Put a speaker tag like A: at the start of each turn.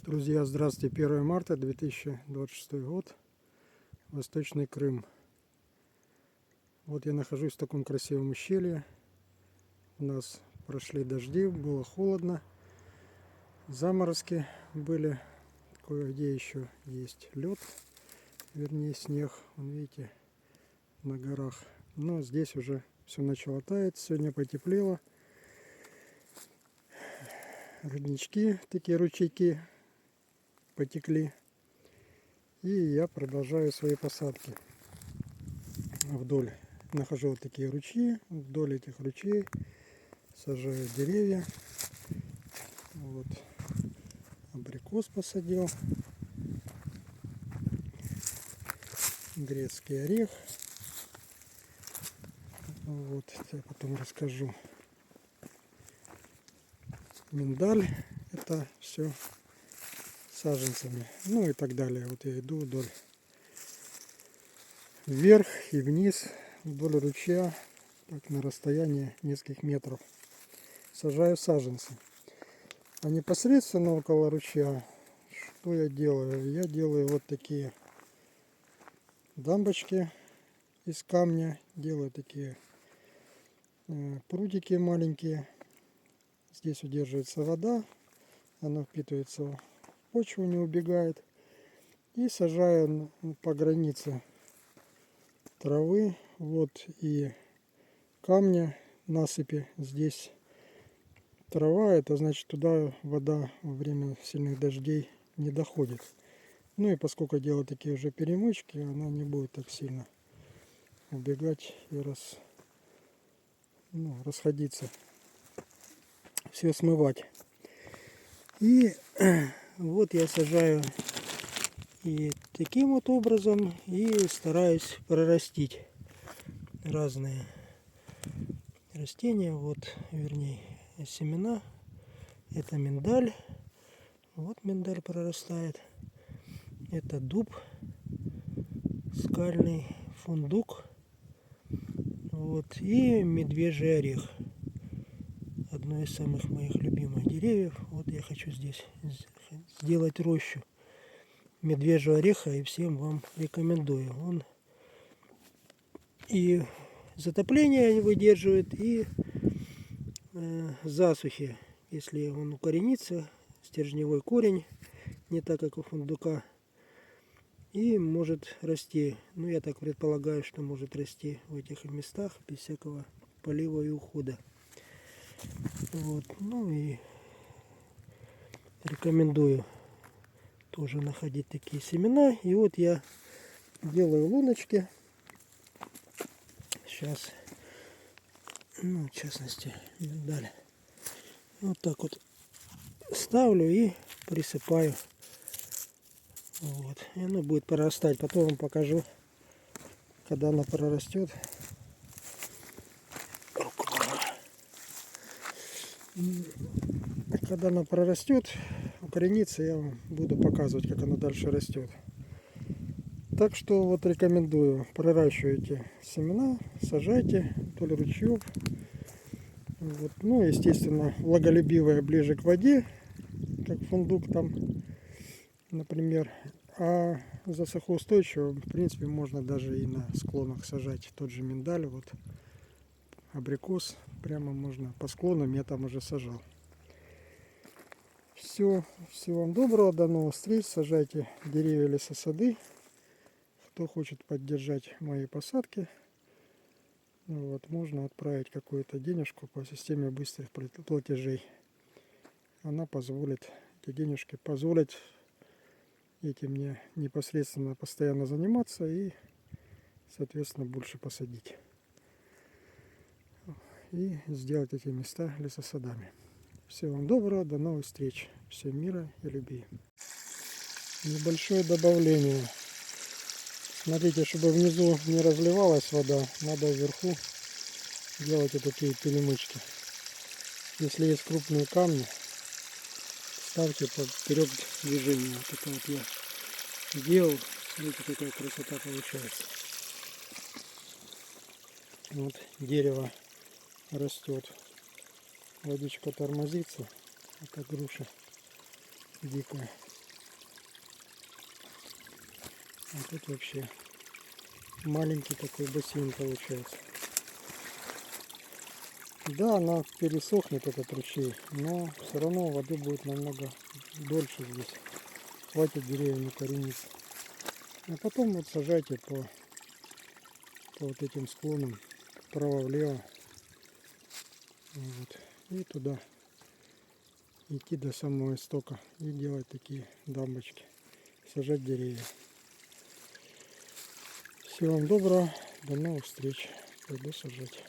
A: Друзья, здравствуйте. 1 марта 2026 год. Восточный Крым. Вот я нахожусь в таком красивом ущелье. У нас прошли дожди, было холодно. Заморозки были. Кое-где еще есть лед, вернее снег. Вон, видите, на горах. Но здесь уже все начало таять. Сегодня потеплело. Роднички, такие ручейки потекли. И я продолжаю свои посадки вдоль. Нахожу вот такие ручьи, вдоль этих ручей сажаю деревья. Вот абрикос посадил, грецкий орех. Вот, я потом расскажу. Миндаль, это все саженцами, ну и так далее. Вот я иду вдоль, вверх и вниз, вдоль ручья, так на расстоянии нескольких метров. Сажаю саженцы. А непосредственно около ручья, что я делаю? Я делаю вот такие дамбочки из камня, делаю такие прудики маленькие. Здесь удерживается вода, она впитывается в почву, не убегает. И сажаю по границе травы, вот и камня, насыпи. Здесь трава, это значит, туда вода во время сильных дождей не доходит. Ну и поскольку делаю такие уже перемычки, она не будет так сильно убегать и расходиться, все смывать. И вот я сажаю и таким вот образом, и стараюсь прорастить разные растения. Вот, вернее, семена. Это миндаль. Вот миндаль прорастает. Это дуб скальный, фундук. Вот, и медвежий орех. Одно из самых моих любимых деревьев. Вот я хочу здесь сделать рощу медвежьего ореха, и всем вам рекомендую. Он и затопление выдерживает, и засухи, если он укоренится, стержневой корень, не так как у фундука, и может расти. Ну, я так предполагаю, что может расти в этих местах без всякого полива и ухода. Вот, ну и рекомендую тоже находить такие семена. И вот я делаю луночки. Сейчас, ну, в частности, миндаль. Вот так вот ставлю и присыпаю. Вот. И оно будет прорастать. Потом вам покажу, когда она прорастет. Когда она прорастет, укоренится, я вам буду показывать, как она дальше растет. Так что вот рекомендую, проращивайте семена, сажайте вдоль ручьев. Вот. Ну, естественно, влаголюбивая ближе к воде, как фундук там, например. А засухоустойчиво, в принципе, можно даже и на склонах сажать тот же миндаль. Вот абрикос прямо можно по склонам, я там уже сажал. Все, всего вам доброго, до новых встреч. Сажайте деревья, лесосады. Кто хочет поддержать мои посадки, вот, можно отправить какую-то денежку по системе быстрых платежей. Она позволит, эти денежки позволят этим мне непосредственно постоянно заниматься и, соответственно, больше посадить. И сделать эти места лесосадами. Всего вам доброго, до новых встреч. Всем мира и любви. Небольшое добавление. Смотрите, чтобы внизу не разливалась вода, надо вверху делать вот такие перемычки. Если есть крупные камни, ставьте поперек движения. Вот это вот я делал. Смотрите, какая красота получается. Вот дерево растет. Водичка тормозится. Это груша дикая. А тут вообще маленький такой бассейн получается. Да, она пересохнет, этот ручей, но все равно воды будет намного дольше здесь. Хватит деревьям укорениться. А потом вот сажайте по вот этим склонам, вправо-влево. Вот. И туда идти до самого истока и делать такие дамбочки. Сажать деревья. Всего вам доброго. До новых встреч. Пойду сажать.